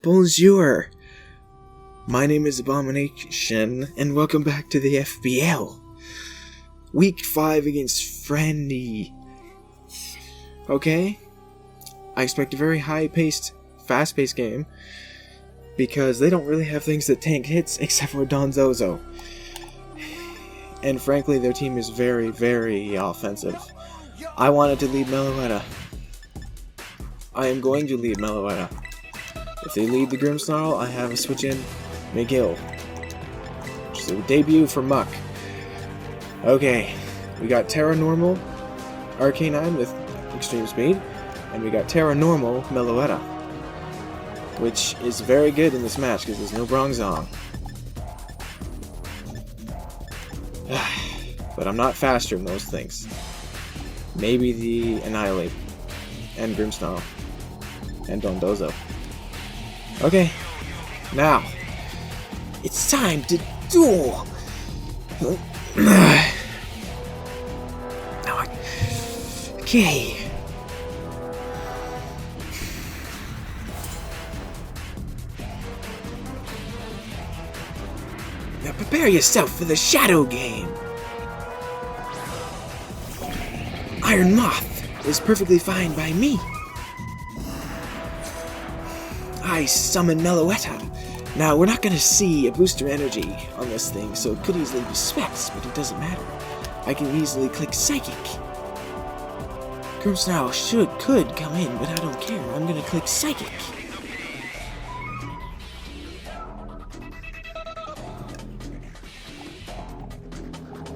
Bonjour! My name is Abomination, and welcome back to the FBL. Week 5 against Frandy. Okay? I expect a very high-paced, fast-paced game, because they don't really have things that tank hits except for Don Zozo. And frankly, their team is very, very offensive. I wanted to lead Meloetta. I am going to lead Meloetta. If they lead the Grimmsnarl, I have a switch in McGill, which is a debut for Muck. Okay, we got Terra Normal Arcanine with extreme speed, and we got Terra Normal Meloetta, which is very good in this match because there's no Bronzong. But I'm not faster in those things. Maybe the Annihilate and Grimmsnarl and Dondozo. Okay, now, it's time to duel! Okay. Now prepare yourself for the Shadow game! Iron Moth is perfectly fine by me. I summon Meloetta. Now, we're not going to see a booster energy on this thing, so it could easily be Specs, but it doesn't matter. I can easily click Psychic. Grimmsnarl could come in, but I don't care. I'm going to click Psychic.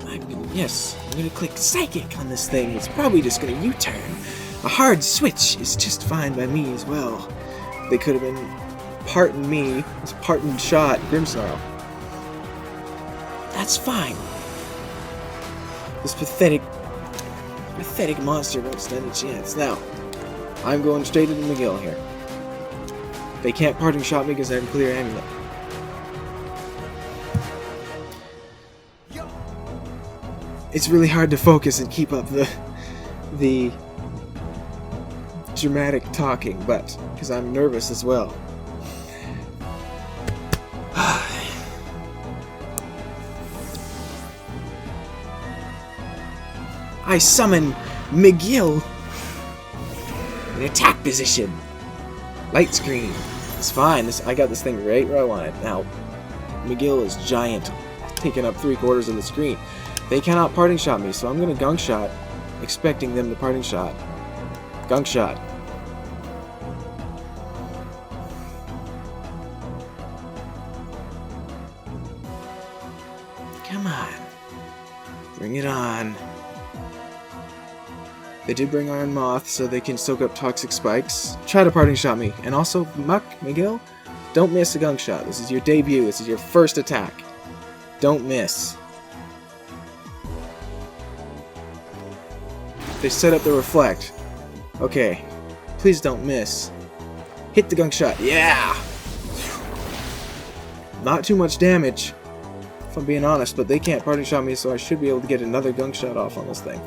I'm going to click Psychic on this thing. It's probably just going to U-turn. A hard switch is just fine by me as well. They could have been parting me, it's parting shot Grimmsnarl. That's fine. This pathetic monster won't stand a chance. Now, I'm going straight into McGill here. They can't parting shot me because I have clear amulet. It's really hard to focus and keep up the dramatic talking, but because I'm nervous as well. I summon McGill in attack position. Light screen. It's fine. I got this thing right where I want it. Now, McGill is giant, taking up 3/4 of the screen. They cannot parting shot me, so I'm gonna gunk shot, expecting them to parting shot. Gunk shot. Come on. Bring it on. They did bring Iron Moth so they can soak up toxic spikes. Try to parting shot me. And also, Muck, McGill, don't miss a gunk shot. This is your debut. This is your first attack. Don't miss. They set up the reflect. Okay. Please don't miss. Hit the gunk shot. Yeah! Not too much damage, if I'm being honest, but they can't parting shot me, so I should be able to get another gunk shot off on this thing.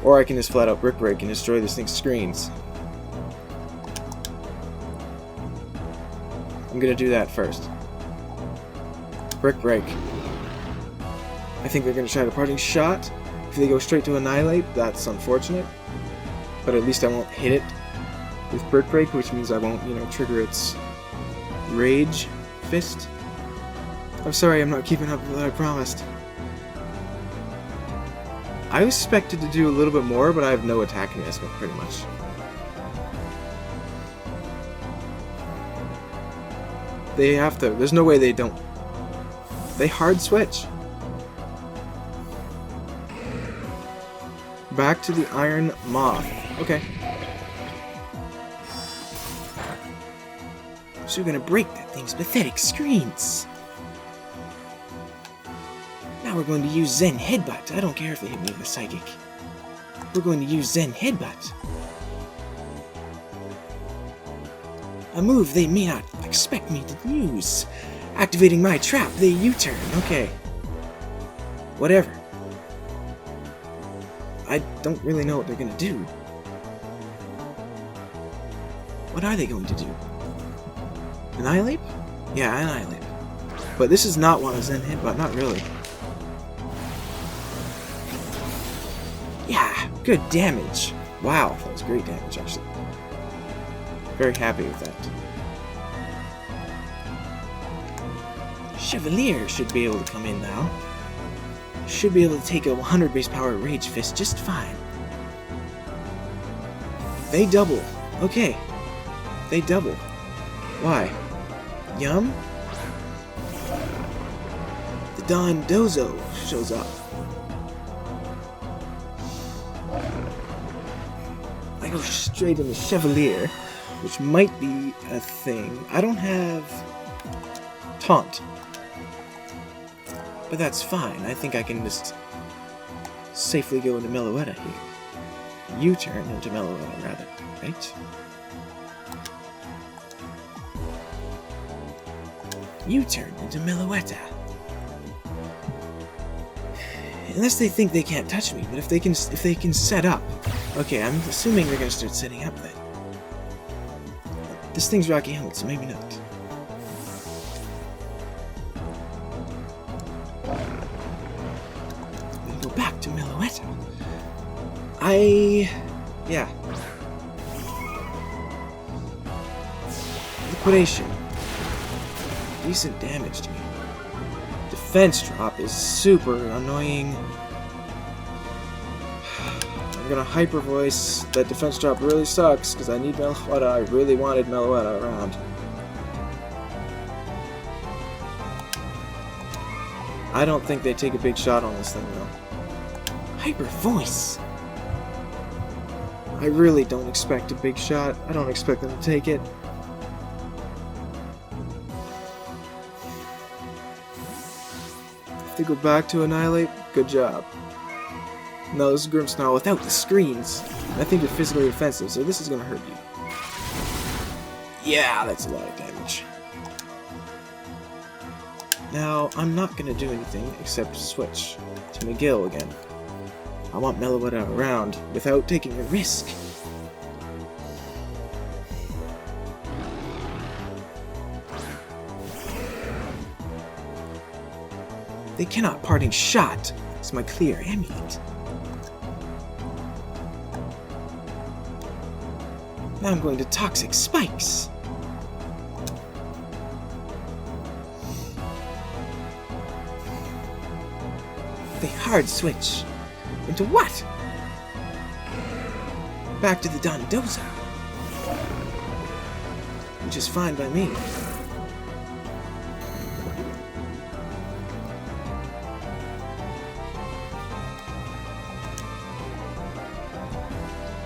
Or I can just flat out Brick Break and destroy this thing's screens. I'm gonna do that first. Brick Break. I think they're gonna try to parting shot. If they go straight to Annihilate, that's unfortunate. But at least I won't hit it with Brick Break, which means I won't, trigger its Rage Fist. I'm sorry, I'm not keeping up with what I promised. I was expected to do a little bit more, but I have no attack enhancement, pretty much. They have to. There's no way they don't. They hard switch. Back to the Iron Moth. Okay. So we're gonna break that thing's pathetic screens. Now we're going to use Zen Headbutt. I don't care if they hit me with a Psychic. We're going to use Zen Headbutt. A move they may not expect me to use. Activating my trap, they U-turn. Okay. Whatever. I don't really know what they're gonna do. What are they going to do? Annihilate? Yeah, Annihilate. But this is not one of Zen hit, but not really. Yeah, good damage. Wow, that was great damage, actually. Very happy with that. Chevalier should be able to come in now. Should be able to take a 100 base power Rage Fist just fine. They double. Okay. They double. Why? Yum? The Don Dozo shows up. I go straight into Chevalier, which might be a thing. I don't have Taunt. But that's fine. I think I can just safely go into Meloetta here. U-turn into Meloetta, rather, right? U-turn into Meloetta. Unless they think they can't touch me, but if they can set up. Okay, I'm assuming they're gonna start setting up then. This thing's Rocky Helmet, so maybe not. Go back to Meloetta. Yeah. Liquidation. Decent damage to me. Defense drop is super annoying. I'm gonna hyper voice. That defense drop really sucks because I need Meloetta. I really wanted Meloetta around. I don't think they take a big shot on this thing though. Hyper voice. I really don't expect a big shot. I don't expect them to take it. If they go back to Annihilate, good job. No, this is Grimmsnarl without the screens. I think they're physically offensive, so this is gonna hurt you. Yeah, that's a lot of damage. Now, I'm not gonna do anything except switch to McGill again. I want Meloetta around without taking a risk. They cannot parting shot. It's my clear amulet. Now I'm going to Toxic Spikes. They hard switch. Into what? Back to the Dondoza. Which is fine by me.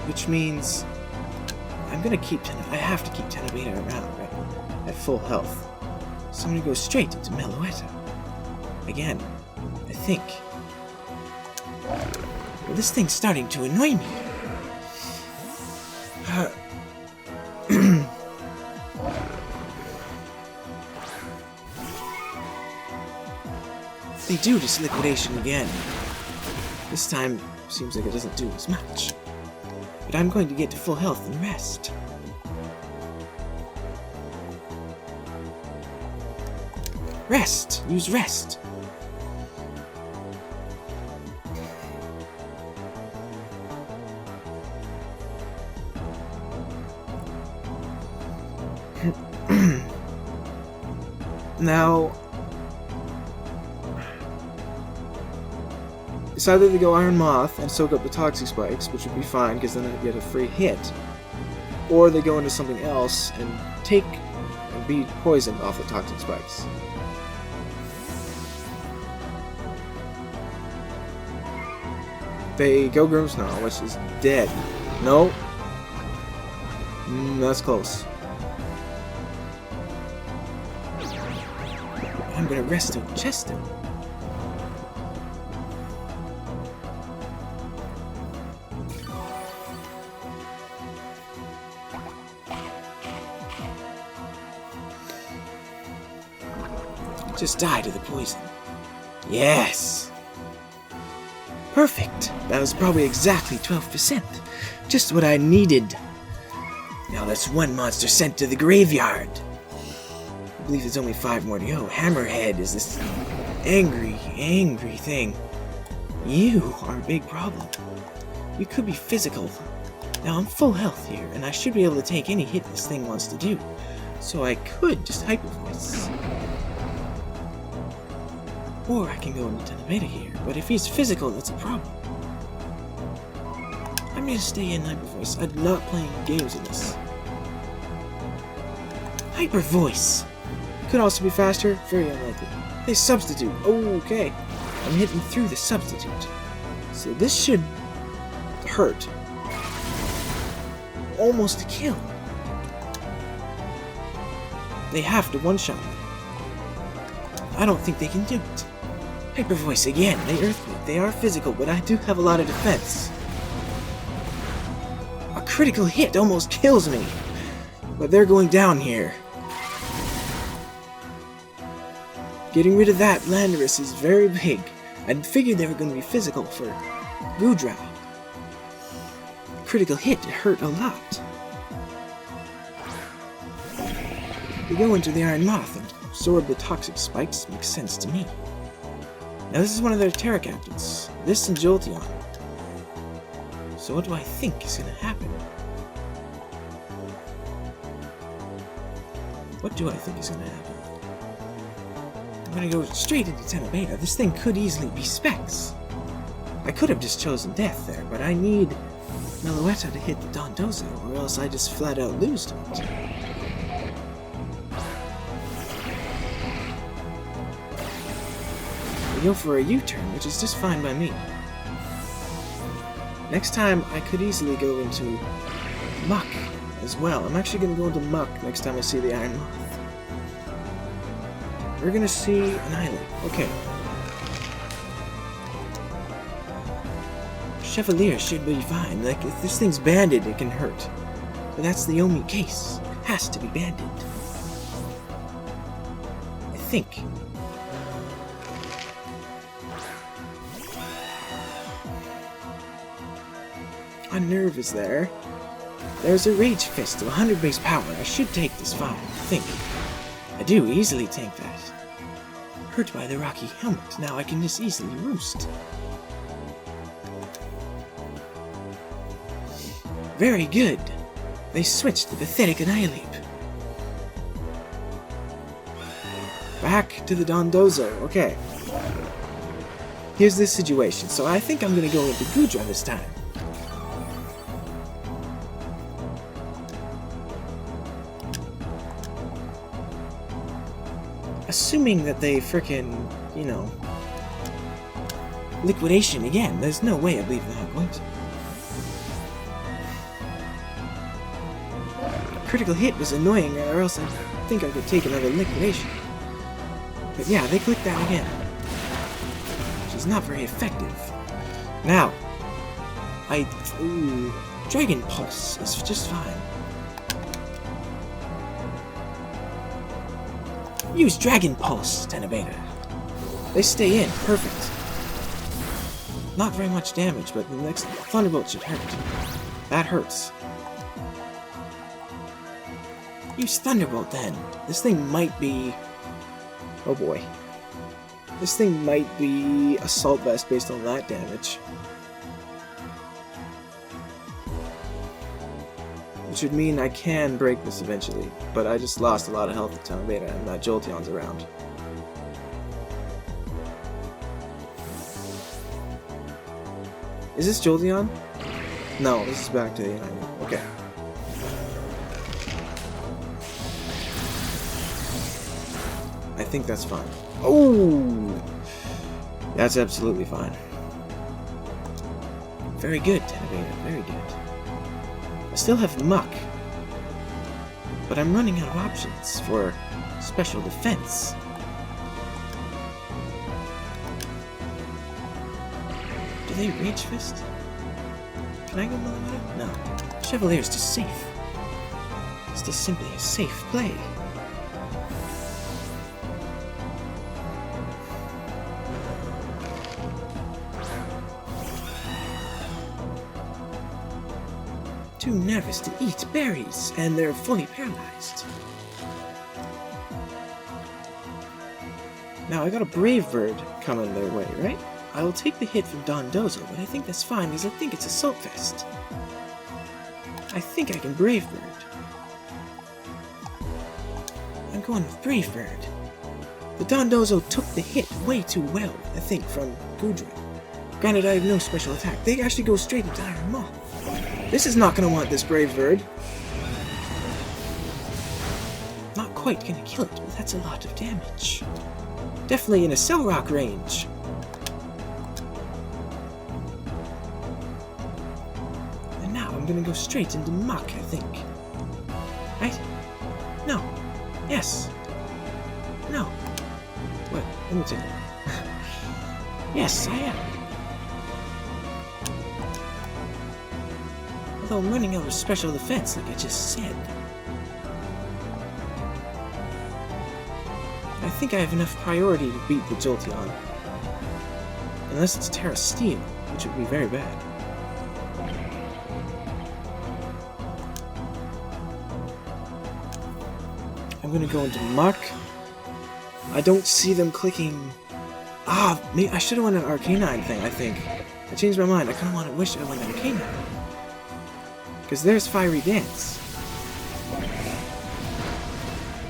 Which means I'm gonna keep I have to keep Tenebeta around, right? At full health. So I'm gonna go straight into Meloetta. Again, I think. Well, this thing's starting to annoy me. They do this liquidation again. This time, seems like it doesn't do as much. But I'm going to get to full health and rest. Rest! Use rest! Now, it's either they go Iron Moth and soak up the Toxic Spikes, which would be fine because then I'd get a free hit, or they go into something else and take and be poisoned off the Toxic Spikes. They go Grimmsnarl, which is dead. No. That's close. I'm gonna rest on Chester. Just die to the poison. Yes! Perfect! That was probably exactly 12%. Just what I needed. Now that's one monster sent to the graveyard. believe there's only 5 more to go. Hammerhead is this angry thing. You are a big problem. You could be physical. Now I'm full health here, and I should be able to take any hit this thing wants to do. So I could just Hyper Voice. Or I can go into Tenebeta here, but if he's physical, that's a problem. I'm gonna stay in Hyper Voice. I'm not playing games in this. Hyper Voice! Could also be faster, very unlikely. They substitute. Okay. I'm hitting through the substitute. So this should hurt. Almost a kill. They have to one-shot me. I don't think they can do it. Hyper Voice again. They Earthquake. They are physical, but I do have a lot of defense. A critical hit almost kills me. But they're going down here. Getting rid of that Landorus is very big. I figured they were going to be physical for Goodrow. Critical hit hurt a lot. They go into the Iron Moth and absorb the toxic spikes. Makes sense to me. Now this is one of their Terra Captains. This and Jolteon. So what do I think is going to happen? What do I think is going to happen? I'm going to go straight into Tenebeta. This thing could easily be Specs. I could have just chosen Death there, but I need Meloetta to hit the Dondozo, or else I just flat out lose to it. We go for a U-turn, which is just fine by me. Next time, I could easily go into Muck as well. I'm actually going to go into Muck next time I see the Iron Moth. We're going to see an island. Okay. Chevalier should be fine. Like, if this thing's banded, it can hurt. But that's the only case. It has to be banded. I think. Unnerve is there. There's a Rage Fist of 100 base power. I should take this fine, I think. I do easily tank that. Hurt by the rocky helmet. Now I can just easily roost. Very good. They switched to Pathetic Annihilate. Back to the Dondozo. Okay. Here's this situation. So I think I'm going to go into Goodra this time. Assuming that they frickin', you know, liquidation again. There's no way I believe they're not going to. Critical hit was annoying, or else I think I could take another liquidation. But yeah, they clicked that again. Which is not very effective. Now, Dragon Pulse is just fine. Use Dragon Pulse, Tenebeta. They stay in. Perfect. Not very much damage, but the next Thunderbolt should hurt. That hurts. Use Thunderbolt then. This thing might be... Oh boy. This thing might be Assault Vest based on that damage. Which would mean I can break this eventually, but I just lost a lot of health to Tenebeta and that Jolteon's around. Is this Jolteon? No, this is back to the island. Okay. I think that's fine. Oh! That's absolutely fine. Very good, Tenebeta, very good. I still have Muck, but I'm running out of options for special defense. Do they Rage Fist? Can I go Meloetta? No. Chevalier's just safe. It's just simply a safe play. Too nervous to eat berries, and they're fully paralyzed. Now, I got a Brave Bird coming their way, right? I will take the hit from Dondozo, but I think that's fine because I think it's Assault Vest. I think I can Brave Bird. I'm going with Brave Bird. The Dondozo took the hit way too well, I think, from Gudra. Granted, I have no special attack. They actually go straight into Iron Moth. This is not going to want this Brave Bird. Not quite going to kill it, but that's a lot of damage. Definitely in a Cell Rock range. And now I'm going to go straight into Muck, I think. Right? No. Yes. No. What? Let me take it. Yes, I am. Although I'm running out of special defense, like I just said. I think I have enough priority to beat the Jolteon. Unless it's Terra Steel, which would be very bad. I'm gonna go into Muck. I don't see them clicking... Ah, maybe I should have won an Arcanine thing, I think. I changed my mind. I kind of wish I won an Arcanine. Because there's Fiery Dance.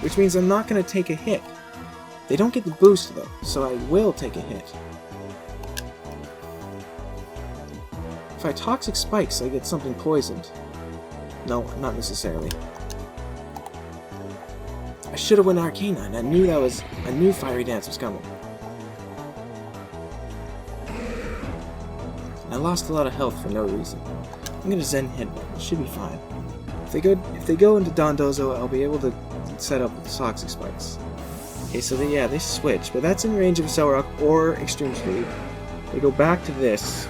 Which means I'm not going to take a hit. They don't get the boost, though, so I will take a hit. If I Toxic Spikes, I get something poisoned. No, not necessarily. I should have won Arcanine. I knew Fiery Dance was coming. I lost a lot of health for no reason. I'm gonna Zen Headbutt. It should be fine. If they go into Dondozo, I'll be able to set up the Toxic Spikes. Okay, so they switch, but that's in range of Cell Rock or Extreme Speed. They go back to this,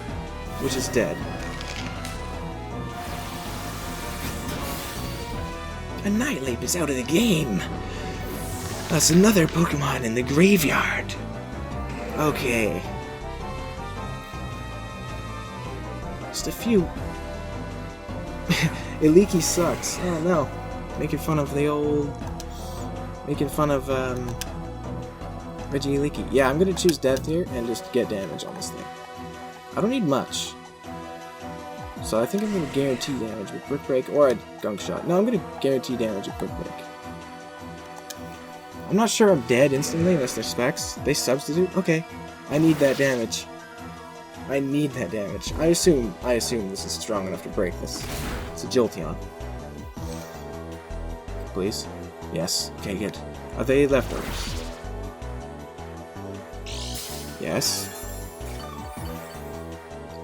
which is dead. Annihilate is out of the game. That's another Pokemon in the graveyard. Okay. Just a few. Iliki sucks. Oh no. Making fun of the old... Making fun of, Reggie Iliki. Yeah, I'm gonna choose Death here and just get damage on this thing. I don't need much. So I think I'm gonna guarantee damage with Brick Break or a Gunk Shot. No, I'm gonna guarantee damage with Brick Break. I'm not sure I'm dead instantly unless they're specs. They substitute? Okay. I need that damage. I need that damage. I assume this is strong enough to break this. It's a Jolteon. Please? Yes. Okay, good. Are they leftovers? Yes.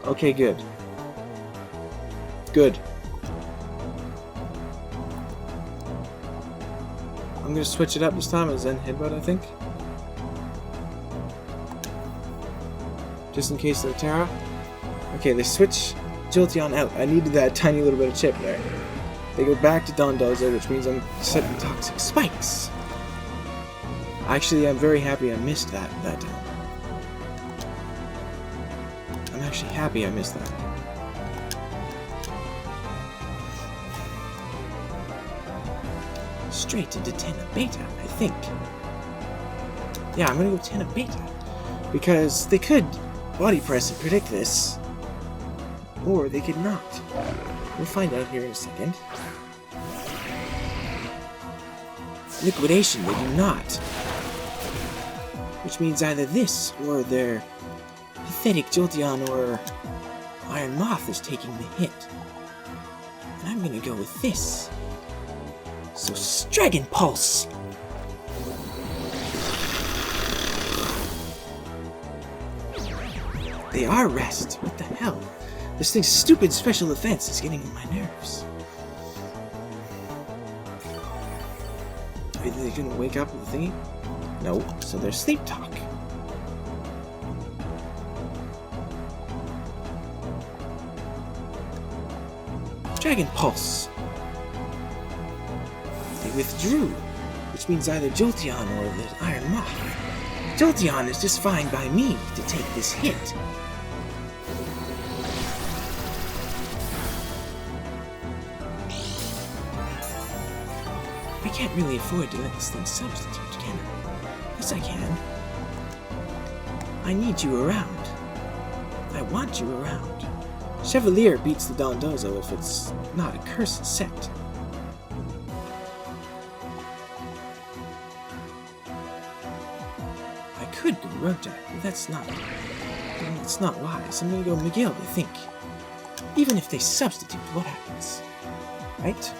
Okay, good. Good. I'm gonna switch it up this time as Zen Headbutt, I think. Just in case they're Terra. Okay, they switch Jolteon out. I needed that tiny little bit of chip there. They go back to Dondozo, which means I'm setting Toxic Spikes. Actually, I'm very happy I missed that time. I'm actually happy I missed that. Straight into Tenna Beta, I think. Yeah, I'm gonna go Tenna Beta. Because they could Body Press and predict this. Or they could not. We'll find out here in a second. Liquidation, they do not. Which means either this, or their pathetic Jolteon, or Iron Moth is taking the hit. And I'm gonna go with this. So, Dragon Pulse! They are rest. What the hell? This thing's stupid special defense is getting on my nerves. Are they gonna wake up with the thingy? No, so they're Sleep Talk. Dragon Pulse. They withdrew, which means either Jolteon or the Iron Moth. Jolteon is just fine by me to take this hit. I can't really afford to let this thing substitute, can I? Yes, I can. I need you around. I want you around. Chevalier beats the Dondozo if it's not a cursed sect. I could go Rojack, but that's not wise. I'm gonna go Miguel, I think. Even if they substitute, what happens? Right?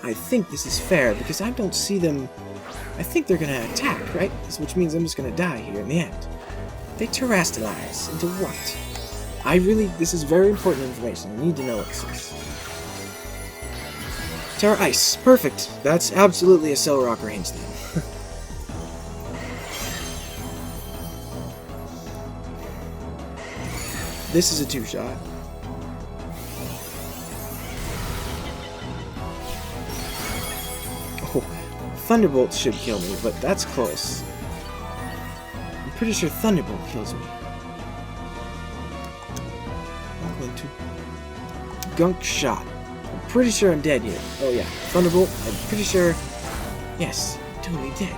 I think this is fair, because I don't see them... I think they're gonna attack, right? Which means I'm just gonna die here in the end. They terrestrialize into what? This is very important information. I need to know what this is. Terra Ice. Perfect. That's absolutely a Cell Rock range then. This is a 2-shot. Oh, Thunderbolt should kill me, but that's close. I'm pretty sure Thunderbolt kills me. I'm going to... Gunk Shot. I'm pretty sure I'm dead here. Oh yeah, Thunderbolt, I'm pretty sure... Yes, totally dead.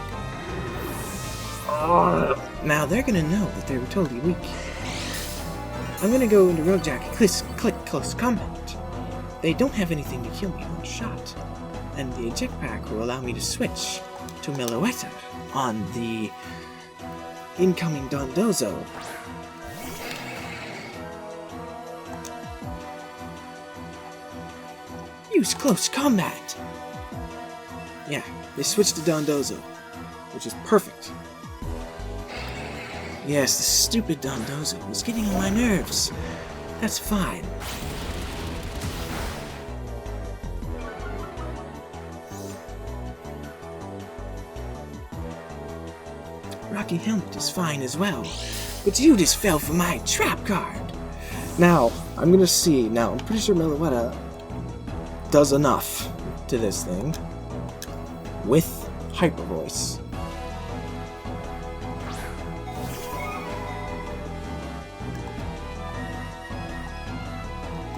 Now they're gonna know that they were totally weak. I'm gonna go into Rojack and click close combat. They don't have anything to kill me in one shot. And the eject pack will allow me to switch to Meloetta on the incoming Dondozo. Use close combat! Yeah, they switched to Dondozo, which is perfect. Yes, the stupid Dondozo was getting on my nerves. That's fine. Rocky Helmet is fine as well, but you just fell for my trap card. Now, I'm gonna see. Now, I'm pretty sure Meloetta does enough to this thing with Hyper Voice.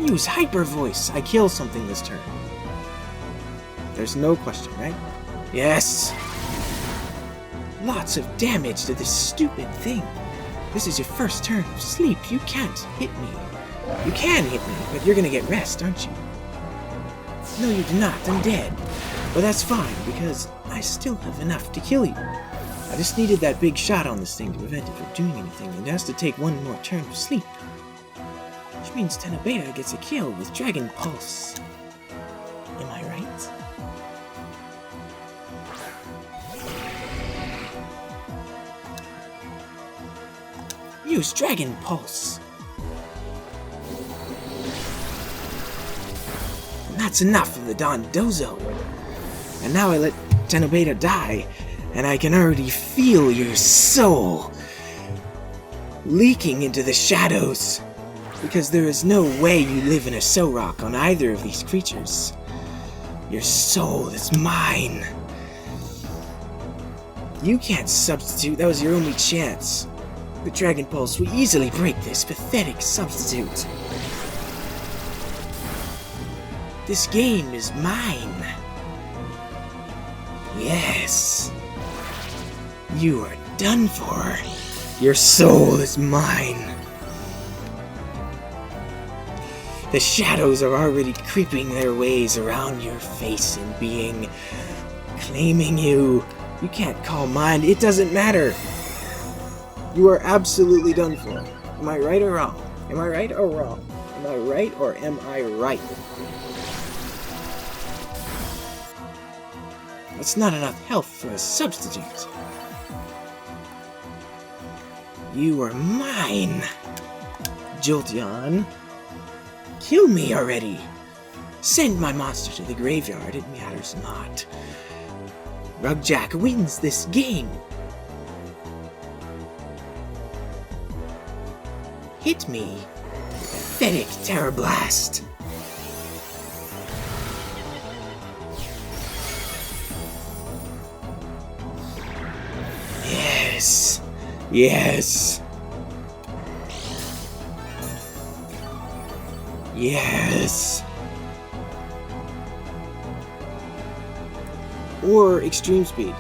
Use Hyper Voice. I kill something this turn. There's no question, right? Yes! Lots of damage to this stupid thing. This is your first turn of sleep. You can't hit me. You can hit me, but you're gonna get rest, aren't you? No, you do not. I'm dead. But that's fine, because I still have enough to kill you. I just needed that big shot on this thing to prevent it from doing anything, and it has to take one more turn of sleep. Which means Tenebeta gets a kill with Dragon Pulse. Am I right? Use Dragon Pulse. And that's enough of the Dondozo. And now I let Tenebeta die, and I can already feel your soul leaking into the shadows. Because there is no way you live in a Cell Rock on either of these creatures. Your soul is mine. You can't substitute, that was your only chance. The Dragon Pulse will easily break this pathetic substitute. This game is mine. Yes. You are done for. Your soul is mine. The shadows are already creeping their ways around your face and being, claiming you. You can't call mine, it doesn't matter. You are absolutely done for. Am I right or wrong? Am I right or wrong? Am I right or am I right? That's not enough health for a substitute. You are mine. Jolteon. Kill me already! Send my monster to the graveyard, it matters not. Rugjack wins this game! Hit me! Pathetic Terror Blast! Yes! Yes! Yes! Or Extreme Speed.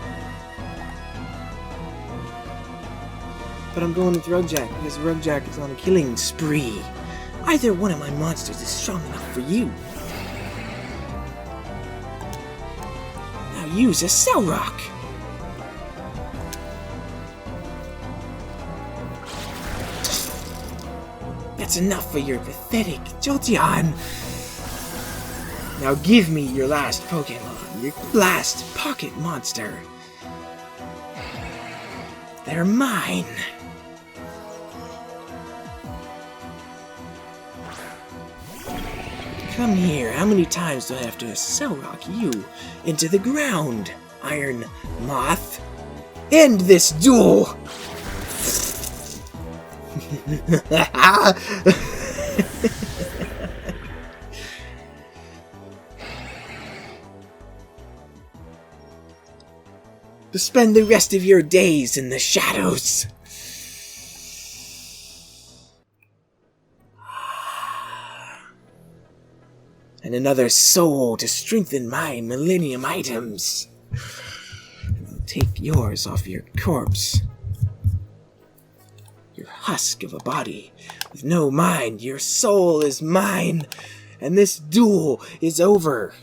but I'm going with Rugjack because Rugjack is on a killing spree. Either one of my monsters is strong enough for you. Now use a Cell Rock. That's enough for your pathetic Jolteon. Now give me your last Pokémon, your last pocket monster. They're mine. Come here, how many times do I have to Cell Rock you into the ground, Iron Moth? End this duel! To spend the rest of your days in the shadows. And another soul to strengthen my Millennium items. I'll take yours off your corpse. Your husk of a body with no mind. Your soul is mine. And this duel is over.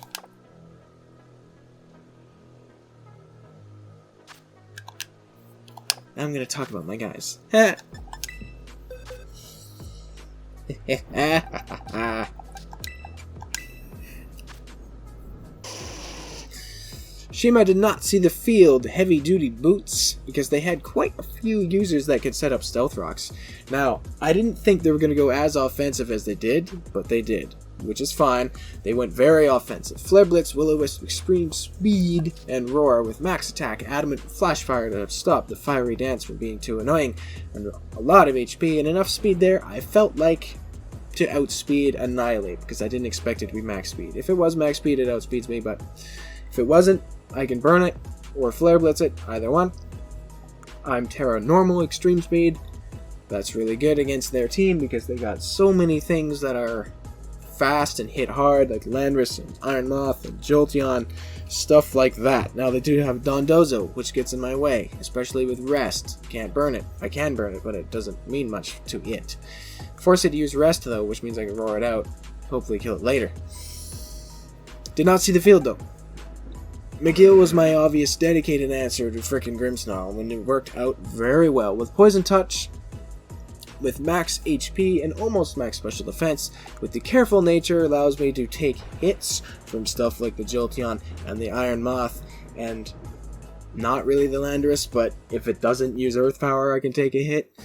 Now I'm going to talk about my guys. Shima did not see the field heavy-duty boots because they had quite a few users that could set up Stealth Rocks. Now, I didn't think they were going to go as offensive as they did, but they did, which is fine. They went very offensive. Flare Blitz, Will-O-Wisp, Extreme Speed, and Roar with max attack, Adamant, Flash Fire to stop the fiery dance from being too annoying, and a lot of HP and enough speed there. I felt like to outspeed Annihilate because I didn't expect it to be max speed. If it was max speed, it outspeeds me, but if it wasn't, I can burn it or Flare Blitz it, either one. I'm Terra Normal Extreme Speed. That's really good against their team because they got so many things that are fast and hit hard, like Landorus and Iron Moth and Jolteon, stuff like that. Now they do have Dondozo, which gets in my way, especially with Rest. Can't burn it. I can burn it, but it doesn't mean much to it. Force it to use Rest though, which means I can roar it out. Hopefully kill it later. Did not see the field though. McGill was my obvious dedicated answer to frickin' Grimmsnarl, and it worked out very well. With Poison Touch, with max HP and almost max special defense, with the careful nature allows me to take hits from stuff like the Jolteon and the Iron Moth, and not really the Landorus, but if it doesn't use Earth Power I can take a hit.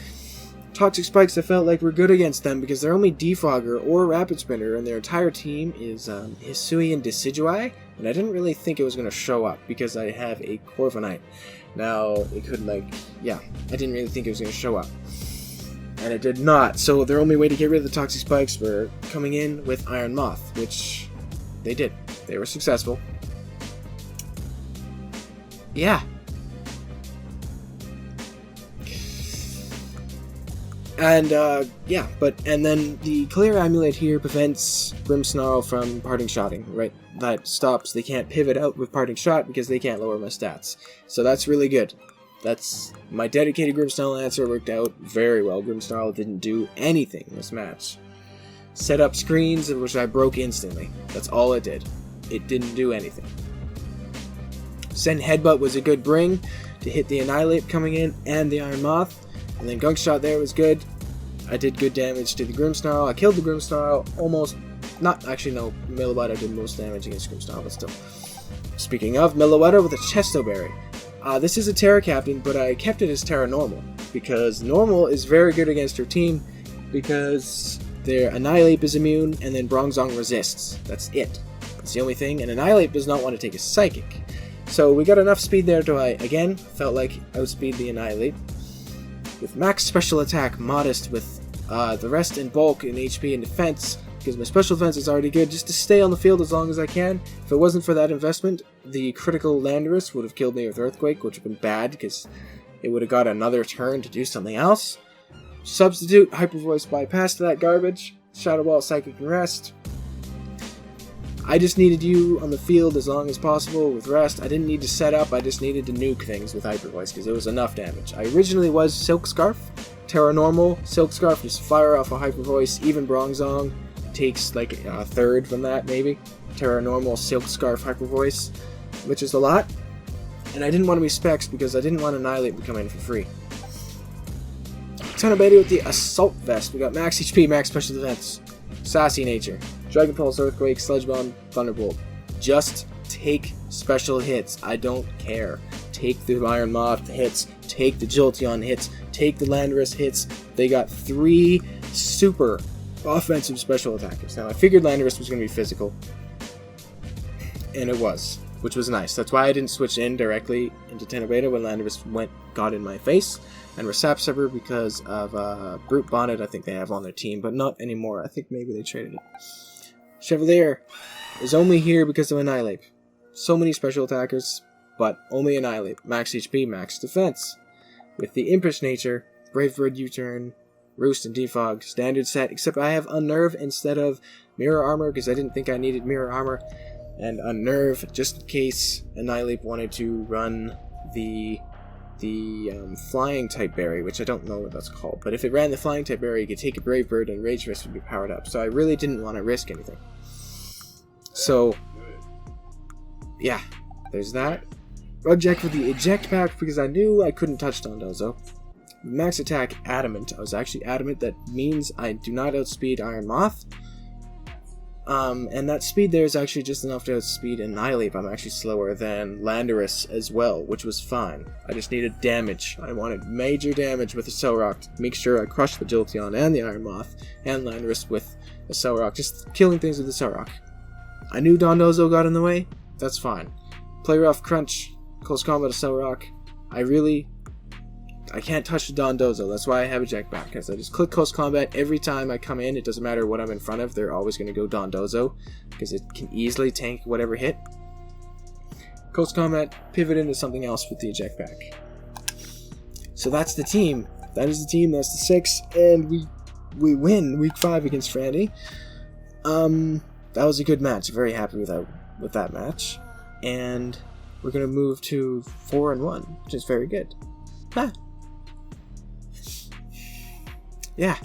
Toxic Spikes I felt like were good against them because they're only Defogger or Rapid Spinner and their entire team is Hisui and Decidueye, and I didn't really think it was going to show up because I have a Corviknight. Now, it could I didn't really think it was going to show up. And it did not, so their only way to get rid of the Toxic Spikes were coming in with Iron Moth, which they did. They were successful. Yeah. And, and then the Clear Amulet here prevents Grimmsnarl from Parting Shotting, right? That stops, they can't pivot out with Parting Shot because they can't lower my stats. So that's really good. That's, my dedicated Grimmsnarl answer worked out very well. Grimmsnarl didn't do anything in this match. Set up screens, which I broke instantly. That's all it did. It didn't do anything. Send Headbutt was a good bring to hit the Annihilate coming in and the Iron Moth. And then Gunk Shot there was good. I did good damage to the Grimmsnarl. I killed the Grimmsnarl almost. Not actually, no. Milliwater did most damage against Grimmsnarl, but still. Speaking of, Milliwater with a Chesto Berry. This is a Terra Captain, but I kept it as Terra Normal. Because Normal is very good against her team. Because their Annihilate is immune, and then Bronzong resists. That's it. That's the only thing. And Annihilate does not want to take a Psychic. So we got enough speed there to, again, felt like outspeed the Annihilate. With max special attack, modest with the rest in bulk in HP and defense, because my special defense is already good, just to stay on the field as long as I can. If it wasn't for that investment, the critical Landorus would have killed me with Earthquake, which would have been bad, because it would have got another turn to do something else. Substitute, Hyper Voice bypassed that garbage, Shadow Ball, Psychic, and Rest. I just needed you on the field as long as possible with rest. I didn't need to set up, I just needed to nuke things with Hyper Voice because it was enough damage. I originally was Silk Scarf, Terra Normal, Silk Scarf, just fire off a Hyper Voice, even Bronzong takes like a third from that maybe. Terra Normal, Silk Scarf, Hyper Voice, which is a lot. And I didn't want to be Specs because I didn't want Annihilate to come in for free. Tenabeta with the Assault Vest. We got max HP, max special defense, Sassy Nature, Dragon Pulse, Earthquake, Sludge Bomb, Thunderbolt. Just take special hits. I don't care. Take the Iron Moth hits, take the Jolteon hits, take the Landorus hits. They got 3 super offensive special attackers. Now, I figured Landorus was going to be physical, and it was, which was nice. That's why I didn't switch in directly into Tenabeta when Landorus got in my face. And Resapsaber because of Brute Bonnet, I think they have on their team, but not anymore. I think maybe they traded it. Chevalier is only here because of Annihilate. So many special attackers, but only Annihilate. Max HP, max defense. With the Impish Nature, Brave Bird U-Turn, Roost and Defog, standard set, except I have Unnerve instead of Mirror Armor because I didn't think I needed Mirror Armor. And Unnerve, just in case Annihilate wanted to run the Flying type berry, which I don't know what that's called, but if it ran the Flying type berry, you could take a Brave Bird and Rage Fist would be powered up, so I really didn't want to risk anything. So, yeah, there's that. Rugjack with the Eject Pack because I knew I couldn't touch Dondozo. Max attack Adamant. I was actually adamant that means I do not outspeed Iron Moth. And that speed there is actually just enough to outspeed Annihilate. I'm actually slower than Landorus as well, which was fine. I just needed damage. I wanted major damage with a Cell Rock to make sure I crushed the Jolteon and the Iron Moth and Landorus with a Cell Rock, just killing things with the Cell Rock. I knew Dondozo got in the way. That's fine. Play rough, crunch, close combat, a Cell Rock. I can't touch the Dondozo, that's why I have a Eject Back, because I just click close combat every time I come in. It doesn't matter what I'm in front of, they're always going to go Dondozo, because it can easily tank whatever hit. Close combat, pivot into something else with the Eject Back. So that's the team. That is the team, that's the 6, and we win Week 5 against Frandy. That was a good match, very happy with that match. And we're going to move to 4-1, which is very good. Huh. Yeah.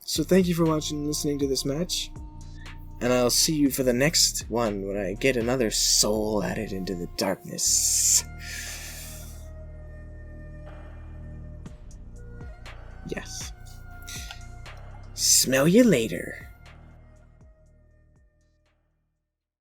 So thank you for watching and listening to this match. And I'll see you for the next one when I get another soul added into the darkness. Yes. Smell you later.